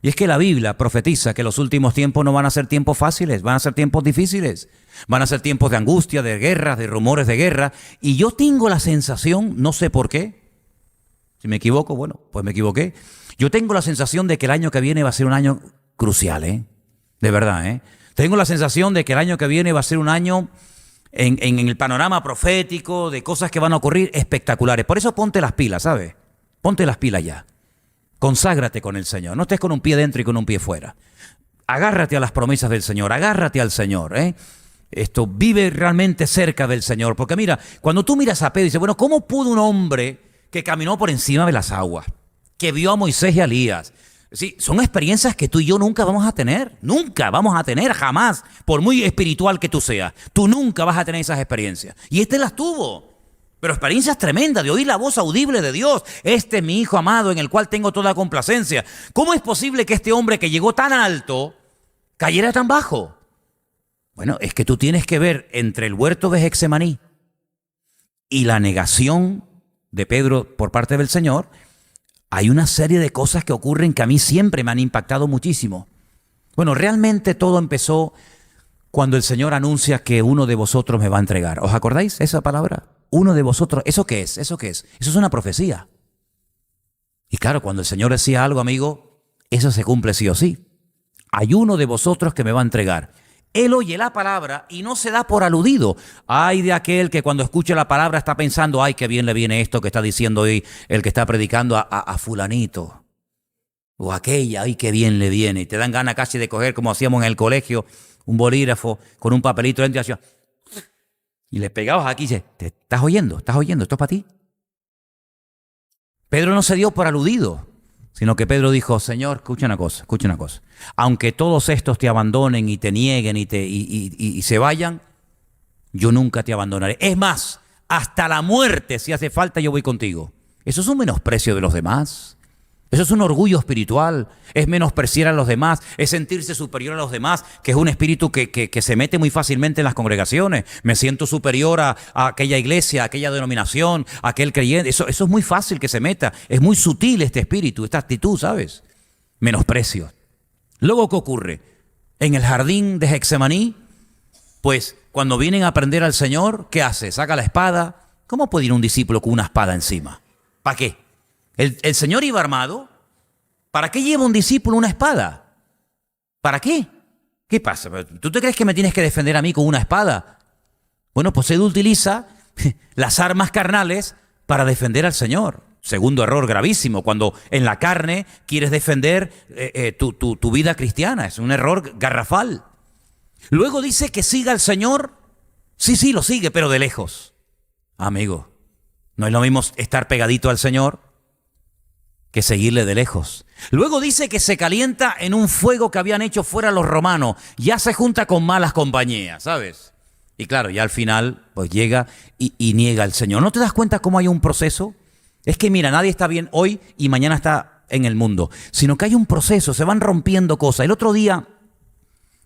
Y es que la Biblia profetiza que los últimos tiempos no van a ser tiempos fáciles, van a ser tiempos difíciles. Van a ser tiempos de angustia, de guerras, de rumores de guerra. Y yo tengo la sensación, no sé por qué, si me equivoco, bueno, pues me equivoqué. Yo tengo la sensación de que el año que viene va a ser un año crucial, de verdad, Tengo la sensación de que el año que viene va a ser un año en el panorama profético de cosas que van a ocurrir espectaculares. Por eso ponte las pilas, ¿sabes? Ponte las pilas ya. Conságrate con el Señor, no estés con un pie dentro y con un pie fuera. Agárrate a las promesas del Señor, agárrate al Señor, vive realmente cerca del Señor. Porque mira, cuando tú miras a Pedro y dices, bueno, ¿cómo pudo un hombre que caminó por encima de las aguas, que vio a Moisés y a Elías? Sí, son experiencias que tú y yo nunca vamos a tener, jamás, por muy espiritual que tú seas. Tú nunca vas a tener esas experiencias. Y este las tuvo. Pero experiencias tremendas de oír la voz audible de Dios. Este es mi Hijo amado en el cual tengo toda complacencia. ¿Cómo es posible que este hombre que llegó tan alto cayera tan bajo? Bueno, es que tú tienes que ver entre el huerto de Getsemaní y la negación de Pedro por parte del Señor. Hay una serie de cosas que ocurren que a mí siempre me han impactado muchísimo. Bueno, realmente todo empezó cuando el Señor anuncia que uno de vosotros me va a entregar. ¿Os acordáis esa palabra? Uno de vosotros, ¿eso qué es? ¿Eso qué es? Eso es una profecía. Y claro, cuando el Señor decía algo, amigo, eso se cumple sí o sí. Hay uno de vosotros que me va a entregar. Él oye la palabra y no se da por aludido. Ay de aquel que cuando escucha la palabra está pensando, ay, qué bien le viene esto que está diciendo hoy el que está predicando a fulanito. O aquella, ay, qué bien le viene. Y te dan ganas casi de coger, como hacíamos en el colegio, un bolígrafo con un papelito dentro y hacía... Y le pegabas aquí y dices, ¿te estás oyendo? ¿Estás oyendo? ¿Esto es para ti? Pedro no se dio por aludido, sino que Pedro dijo, Señor, escucha una cosa. Aunque todos estos te abandonen y te nieguen y se vayan, yo nunca te abandonaré. Es más, hasta la muerte, si hace falta, yo voy contigo. Eso es un menosprecio de los demás. Eso es un orgullo espiritual, es menospreciar a los demás, es sentirse superior a los demás, que es un espíritu que se mete muy fácilmente en las congregaciones. Me siento superior a aquella iglesia, a aquella denominación, a aquel creyente. Eso es muy fácil que se meta, es muy sutil este espíritu, esta actitud, ¿sabes? Menosprecio. Luego, ¿qué ocurre? En el jardín de Getsemaní, pues cuando vienen a aprender al Señor, ¿qué hace? Saca la espada. ¿Cómo puede ir un discípulo con una espada encima? ¿Para qué? El Señor iba armado. ¿Para qué lleva un discípulo una espada? ¿Para qué? ¿Qué pasa? ¿Tú te crees que me tienes que defender a mí con una espada? Bueno, pues él utiliza las armas carnales para defender al Señor. Segundo error gravísimo, cuando en la carne quieres defender tu vida cristiana. Es un error garrafal. Luego dice que siga al Señor. Sí, lo sigue, pero de lejos. Amigo, no es lo mismo estar pegadito al Señor que seguirle de lejos. Luego dice que se calienta en un fuego que habían hecho fuera los romanos. Ya se junta con malas compañías, ¿sabes? Y claro, ya al final pues llega y niega al Señor. ¿No te das cuenta cómo hay un proceso? Es que mira, nadie está bien hoy y mañana está en el mundo, sino que hay un proceso, se van rompiendo cosas. El otro día,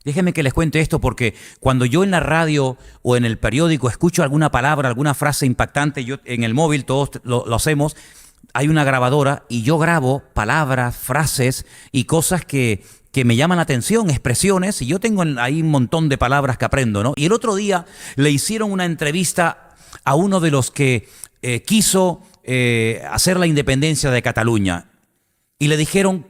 déjenme que les cuente esto, porque cuando yo en la radio o en el periódico escucho alguna palabra, alguna frase impactante, yo en el móvil todos lo hacemos, hay una grabadora y yo grabo palabras, frases y cosas que me llaman la atención, expresiones, y yo tengo ahí un montón de palabras que aprendo, ¿no? Y el otro día le hicieron una entrevista a uno de los que quiso hacer la independencia de Cataluña y le dijeron,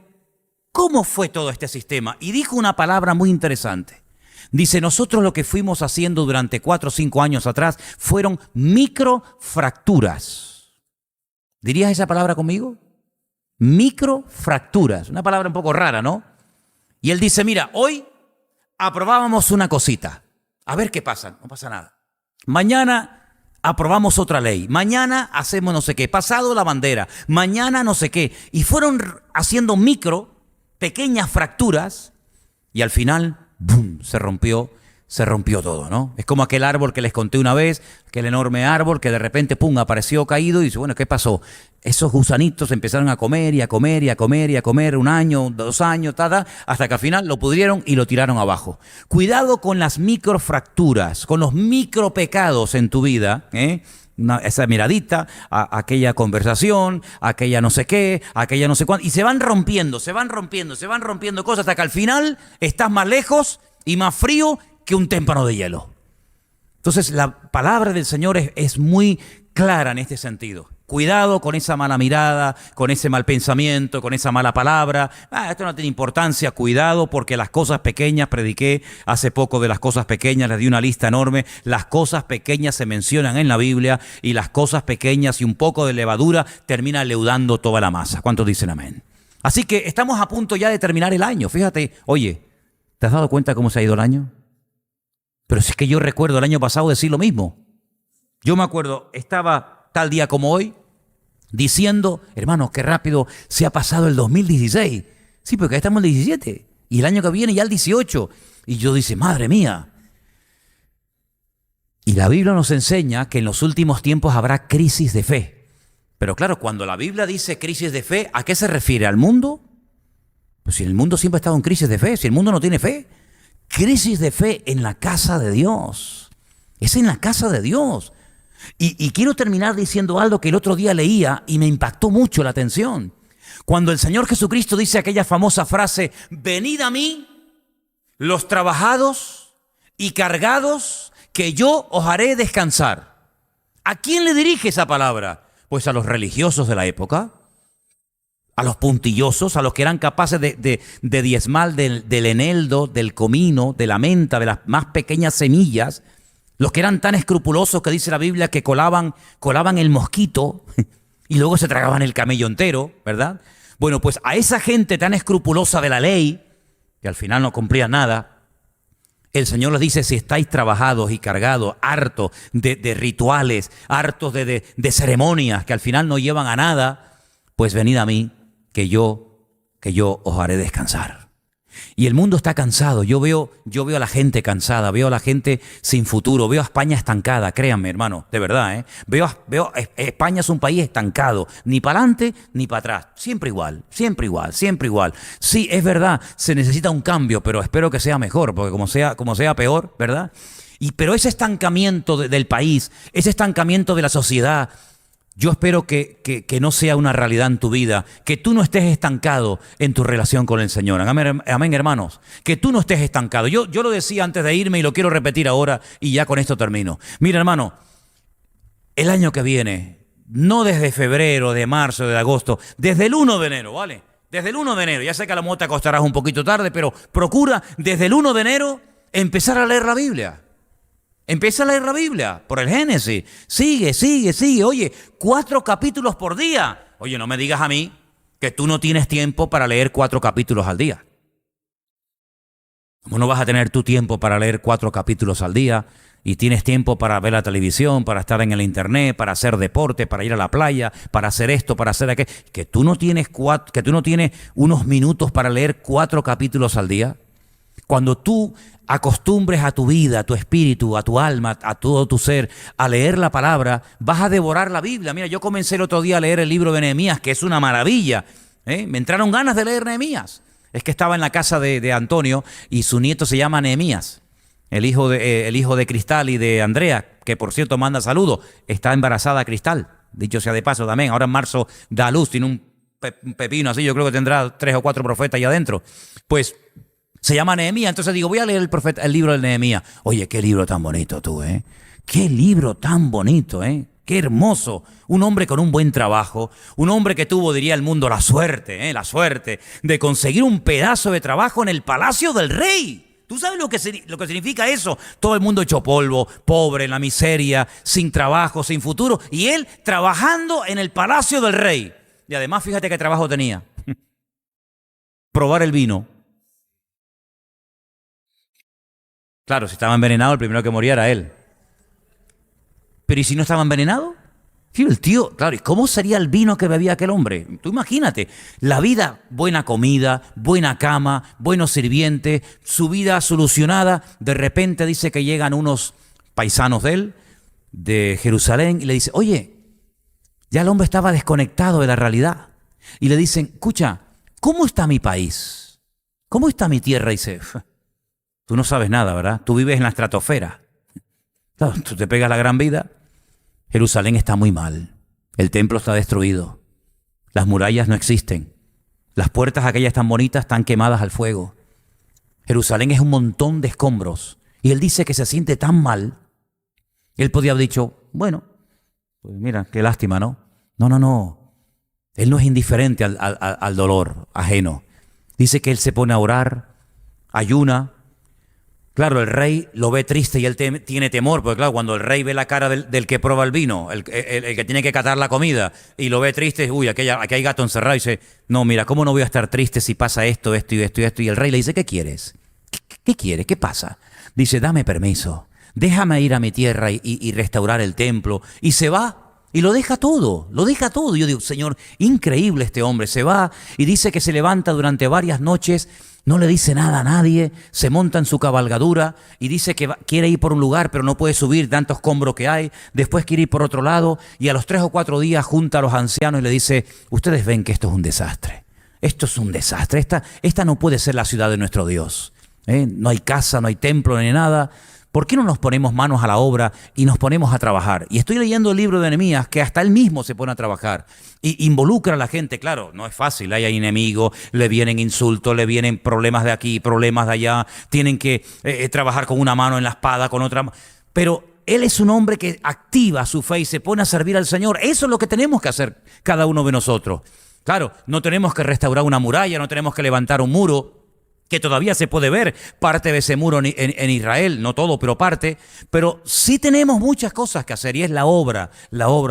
¿cómo fue todo este sistema? Y dijo una palabra muy interesante. Dice, nosotros lo que fuimos haciendo durante 4 o 5 años atrás fueron microfracturas. ¿Dirías esa palabra conmigo? Microfracturas. Una palabra un poco rara, ¿no? Y él dice, mira, hoy aprobábamos una cosita. A ver qué pasa. No pasa nada. Mañana aprobamos otra ley. Mañana hacemos no sé qué. Pasado la bandera. Mañana no sé qué. Y fueron haciendo pequeñas fracturas. Y al final, ¡bum!, se rompió todo, ¿no? Es como aquel árbol que les conté una vez, aquel enorme árbol que de repente, pum, apareció caído y dice, bueno, ¿qué pasó? Esos gusanitos empezaron a comer y a comer y a comer y a comer 1 año, 2 años, hasta que al final lo pudrieron y lo tiraron abajo. Cuidado con las microfracturas, con los micropecados en tu vida, esa miradita, aquella conversación, aquella no sé qué, aquella no sé cuánto, y se van rompiendo cosas hasta que al final estás más lejos y más frío que un témpano de hielo. Entonces la palabra del Señor es muy clara en este sentido. Cuidado con esa mala mirada, con ese mal pensamiento, con esa mala palabra. Esto no tiene importancia, cuidado, porque las cosas pequeñas, prediqué hace poco de las cosas pequeñas, les di una lista enorme. Las cosas pequeñas se mencionan en la Biblia y las cosas pequeñas y un poco de levadura termina leudando toda la masa. ¿Cuántos dicen amén? Así que estamos a punto ya de terminar el año. Fíjate, oye, ¿te has dado cuenta cómo se ha ido el año? Pero si es que yo recuerdo el año pasado decir lo mismo. Yo me acuerdo, estaba tal día como hoy diciendo, hermanos, qué rápido se ha pasado el 2016. Sí, porque ya estamos en el 17 y el año que viene ya el 18. Y yo dice, madre mía. Y la Biblia nos enseña que en los últimos tiempos habrá crisis de fe. Pero claro, cuando la Biblia dice crisis de fe, ¿a qué se refiere? ¿Al mundo? Pues si el mundo siempre ha estado en crisis de fe, si el mundo no tiene fe. Crisis de fe en la casa de Dios. Es en la casa de Dios. Y quiero terminar diciendo algo que el otro día leía y me impactó mucho la atención. Cuando el Señor Jesucristo dice aquella famosa frase, venid a mí, los trabajados y cargados, que yo os haré descansar. ¿A quién le dirige esa palabra? Pues a los religiosos de la época. A los puntillosos, a los que eran capaces de diezmar del eneldo, del comino, de la menta, de las más pequeñas semillas, los que eran tan escrupulosos que dice la Biblia que colaban el mosquito y luego se tragaban el camello entero, ¿verdad? Bueno, pues a esa gente tan escrupulosa de la ley, que al final no cumplía nada, el Señor les dice, si estáis trabajados y cargados, hartos de rituales, hartos de ceremonias que al final no llevan a nada, pues venid a mí, que yo os haré descansar. Y el mundo está cansado. Yo veo a la gente cansada, veo a la gente sin futuro, veo a España estancada, créanme, hermano, de verdad, España es un país estancado, ni para adelante ni para atrás, siempre igual. Sí, es verdad, se necesita un cambio, pero espero que sea mejor, porque como sea peor, ¿verdad? Pero ese estancamiento del país, ese estancamiento de la sociedad, yo espero que no sea una realidad en tu vida, que tú no estés estancado en tu relación con el Señor. Amén, hermanos. Que tú no estés estancado. Yo lo decía antes de irme y lo quiero repetir ahora y ya con esto termino. Mira, hermano, el año que viene no desde febrero, de marzo, de agosto, desde el 1 de enero, ¿vale? Desde el 1 de enero, ya sé que a lo mejor te acostarás un poquito tarde, pero procura desde el 1 de enero empezar a leer la Biblia. Empieza a leer la Biblia por el Génesis. Sigue. Oye, 4 capítulos por día. Oye, no me digas a mí que tú no tienes tiempo para leer 4 capítulos al día. ¿Cómo no vas a tener tu tiempo para leer 4 capítulos al día? Y tienes tiempo para ver la televisión, para estar en el internet, para hacer deporte, para ir a la playa, para hacer esto, para hacer aquello. Que tú no tienes unos minutos para leer 4 capítulos al día. Cuando tú acostumbres a tu vida, a tu espíritu, a tu alma, a todo tu ser, a leer la palabra, vas a devorar la Biblia. Mira, yo comencé el otro día a leer el libro de Nehemías, que es una maravilla. Me entraron ganas de leer Nehemías. Es que estaba en la casa de Antonio y su nieto se llama Nehemías, el hijo de Cristal y de Andrea, que por cierto manda saludos. Está embarazada Cristal, dicho sea de paso también. Ahora en marzo da a luz, tiene un pepino así, yo creo que tendrá 3 o 4 profetas ahí adentro. Pues se llama Nehemías, entonces digo, voy a leer el libro de Nehemías. Oye, qué libro tan bonito tú, ¿eh? Qué libro tan bonito, ¿eh? Qué hermoso. Un hombre con un buen trabajo, un hombre que tuvo, diría el mundo, la suerte de conseguir un pedazo de trabajo en el palacio del rey. ¿Tú sabes lo que significa eso? Todo el mundo hecho polvo, pobre, en la miseria, sin trabajo, sin futuro. Y él trabajando en el palacio del rey. Y además, fíjate qué trabajo tenía. Probar el vino. Claro, si estaba envenenado, el primero que moría era él. Pero ¿y si no estaba envenenado? Sí, el tío, claro, ¿y cómo sería el vino que bebía aquel hombre? Tú imagínate, la vida, buena comida, buena cama, buenos sirvientes, su vida solucionada. De repente dice que llegan unos paisanos de él, de Jerusalén, y le dice, oye, ya el hombre estaba desconectado de la realidad. Y le dicen, escucha, ¿cómo está mi país? ¿Cómo está mi tierra? Y dice, tú no sabes nada, ¿verdad? Tú vives en la estratosfera. Claro, tú te pegas la gran vida. Jerusalén está muy mal. El templo está destruido. Las murallas no existen. Las puertas aquellas tan bonitas están quemadas al fuego. Jerusalén es un montón de escombros. Y él dice que se siente tan mal. Él podía haber dicho, bueno, pues mira, qué lástima, ¿no? No. Él no es indiferente al dolor ajeno. Dice que él se pone a orar, ayuna. Claro, el rey lo ve triste y él tiene temor, porque claro, cuando el rey ve la cara del que prueba el vino, el que tiene que catar la comida, y lo ve triste, uy, aquí hay gato encerrado, y dice, no, mira, ¿cómo no voy a estar triste si pasa esto? Y el rey le dice, ¿qué quieres? ¿Qué quieres? ¿Qué pasa? Dice, dame permiso, déjame ir a mi tierra y restaurar el templo, y se va. Y lo deja todo. Yo digo, Señor, increíble este hombre. Se va y dice que se levanta durante varias noches, no le dice nada a nadie, se monta en su cabalgadura y dice que quiere ir por un lugar, pero no puede subir, tanto escombro que hay. Después quiere ir por otro lado y a los 3 o 4 días junta a los ancianos y le dice, ustedes ven que esto es un desastre. Esto es un desastre. Esta no puede ser la ciudad de nuestro Dios. No hay casa, no hay templo, ni nada. ¿Por qué no nos ponemos manos a la obra y nos ponemos a trabajar? Y estoy leyendo el libro de Nehemías, que hasta él mismo se pone a trabajar y involucra a la gente. Claro, no es fácil, hay enemigos, le vienen insultos, le vienen problemas de aquí, problemas de allá, tienen que trabajar con una mano en la espada, con otra. Pero él es un hombre que activa su fe y se pone a servir al Señor. Eso es lo que tenemos que hacer cada uno de nosotros. Claro, no tenemos que restaurar una muralla, no tenemos que levantar un muro, que todavía se puede ver parte de ese muro en Israel, no todo, pero parte, pero sí tenemos muchas cosas que hacer y es la obra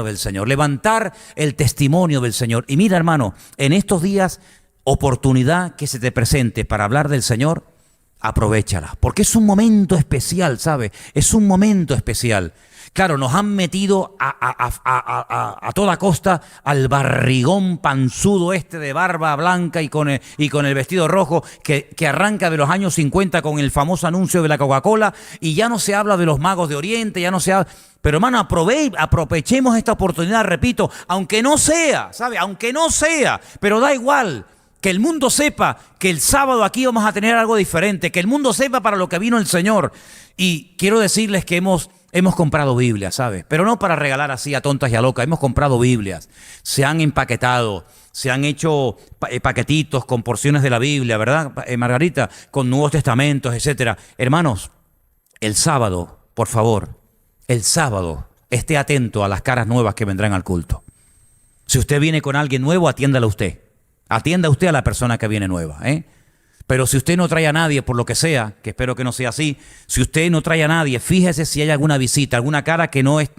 del Señor, levantar el testimonio del Señor. Y mira, hermano, en estos días, oportunidad que se te presente para hablar del Señor, aprovéchala, porque es un momento especial, ¿sabes? Es un momento especial. Claro, nos han metido a toda costa al barrigón panzudo este de barba blanca y con el vestido rojo que arranca de los años 50 con el famoso anuncio de la Coca-Cola, y ya no se habla de los magos de Oriente, ya no se habla. Pero hermano, aprovechemos esta oportunidad, repito, aunque no sea, ¿sabe? Aunque no sea, pero da igual. Que el mundo sepa que el sábado aquí vamos a tener algo diferente, que el mundo sepa para lo que vino el Señor. Y quiero decirles que hemos comprado Biblias, ¿sabes? Pero no para regalar así a tontas y a locas, hemos comprado Biblias, se han empaquetado, se han hecho paquetitos con porciones de la Biblia, ¿verdad, Margarita? Con Nuevos Testamentos, etcétera. Hermanos, el sábado, por favor, el sábado, esté atento a las caras nuevas que vendrán al culto. Si usted viene con alguien nuevo, atiéndala usted. Atienda usted a la persona que viene nueva, ¿eh? Pero si usted no trae a nadie, por lo que sea, que espero que no sea así, si usted no trae a nadie, fíjese si hay alguna visita, alguna cara que no es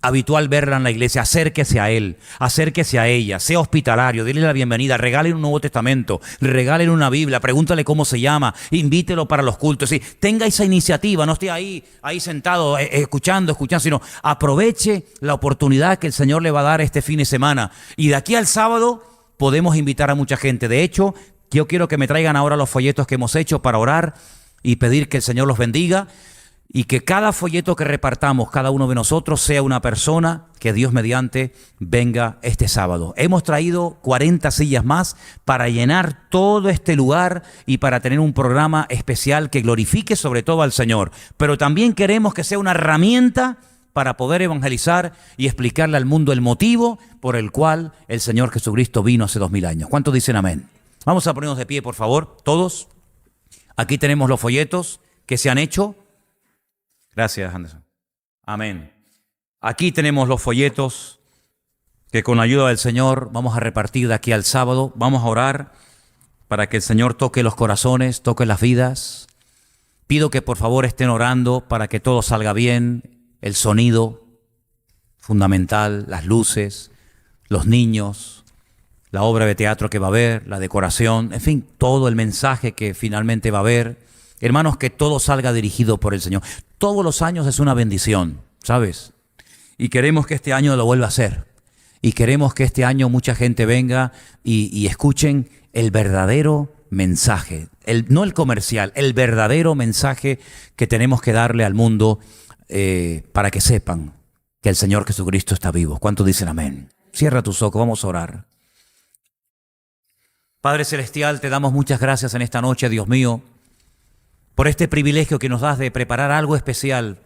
habitual verla en la iglesia, acérquese a él, acérquese a ella, sea hospitalario, dile la bienvenida, regálele un Nuevo Testamento, regálele una Biblia, pregúntale cómo se llama, invítelo para los cultos. Sí, tenga esa iniciativa, no esté ahí sentado escuchando, sino aproveche la oportunidad que el Señor le va a dar este fin de semana. Y de aquí al sábado podemos invitar a mucha gente. De hecho, yo quiero que me traigan ahora los folletos que hemos hecho para orar y pedir que el Señor los bendiga y que cada folleto que repartamos, cada uno de nosotros, sea una persona que Dios mediante venga este sábado. Hemos traído 40 sillas más para llenar todo este lugar y para tener un programa especial que glorifique sobre todo al Señor. Pero también queremos que sea una herramienta para poder evangelizar y explicarle al mundo el motivo por el cual el Señor Jesucristo vino hace 2000 años. ¿Cuántos dicen amén? Vamos a ponernos de pie, por favor, todos. Aquí tenemos los folletos que se han hecho. Gracias, Anderson. Amén. Aquí tenemos los folletos que con la ayuda del Señor vamos a repartir de aquí al sábado. Vamos a orar para que el Señor toque los corazones, toque las vidas. Pido que por favor estén orando para que todo salga bien. El sonido fundamental, las luces, los niños, la obra de teatro que va a haber, la decoración, en fin, todo el mensaje que finalmente va a haber. Hermanos, que todo salga dirigido por el Señor. Todos los años es una bendición, ¿sabes? Y queremos que este año lo vuelva a hacer. Y queremos que este año mucha gente venga y escuchen el verdadero mensaje. No el comercial, el verdadero mensaje que tenemos que darle al mundo para que sepan que el Señor Jesucristo está vivo. ¿Cuántos dicen amén? Cierra tus ojos, vamos a orar. Padre Celestial, te damos muchas gracias en esta noche, Dios mío, por este privilegio que nos das de preparar algo especial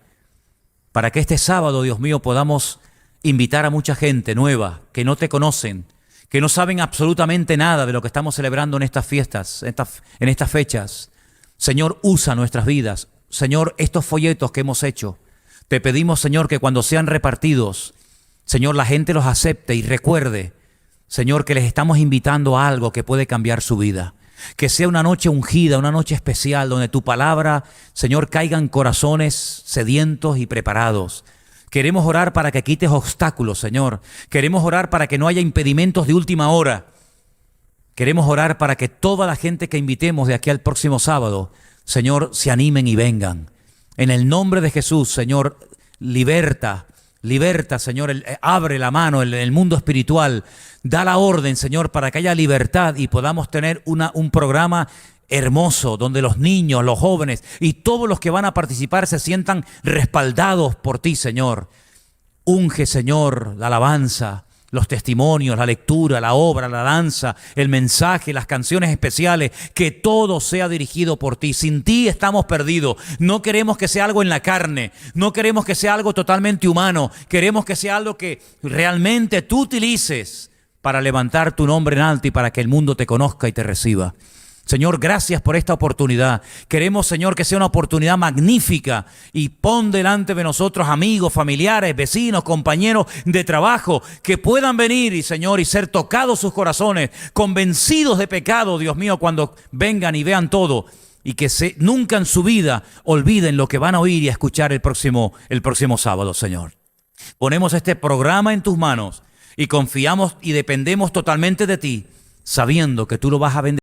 para que este sábado, Dios mío, podamos invitar a mucha gente nueva que no te conocen, que no saben absolutamente nada de lo que estamos celebrando en estas fiestas, en estas fechas. Señor, usa nuestras vidas. Señor, estos folletos que hemos hecho, te pedimos, Señor, que cuando sean repartidos, Señor, la gente los acepte y recuerde, Señor, que les estamos invitando a algo que puede cambiar su vida. Que sea una noche ungida, una noche especial, donde tu palabra, Señor, caiga en corazones sedientos y preparados. Queremos orar para que quites obstáculos, Señor. Queremos orar para que no haya impedimentos de última hora. Queremos orar para que toda la gente que invitemos de aquí al próximo sábado, Señor, se animen y vengan. En el nombre de Jesús, Señor, liberta, Señor, abre la mano en el mundo espiritual. Da la orden, Señor, para que haya libertad y podamos tener un programa hermoso donde los niños, los jóvenes y todos los que van a participar se sientan respaldados por ti, Señor. Unge, Señor, la alabanza, los testimonios, la lectura, la obra, la danza, el mensaje, las canciones especiales, que todo sea dirigido por ti. Sin ti estamos perdidos. No queremos que sea algo en la carne, no queremos que sea algo totalmente humano, queremos que sea algo que realmente tú utilices para levantar tu nombre en alto y para que el mundo te conozca y te reciba. Señor, gracias por esta oportunidad. Queremos, Señor, que sea una oportunidad magnífica y pon delante de nosotros amigos, familiares, vecinos, compañeros de trabajo que puedan venir y, Señor, y ser tocados sus corazones, convencidos de pecado, Dios mío, cuando vengan y vean todo y que nunca en su vida olviden lo que van a oír y a escuchar el próximo sábado, Señor. Ponemos este programa en tus manos y confiamos y dependemos totalmente de ti, sabiendo que tú lo vas a bendecir.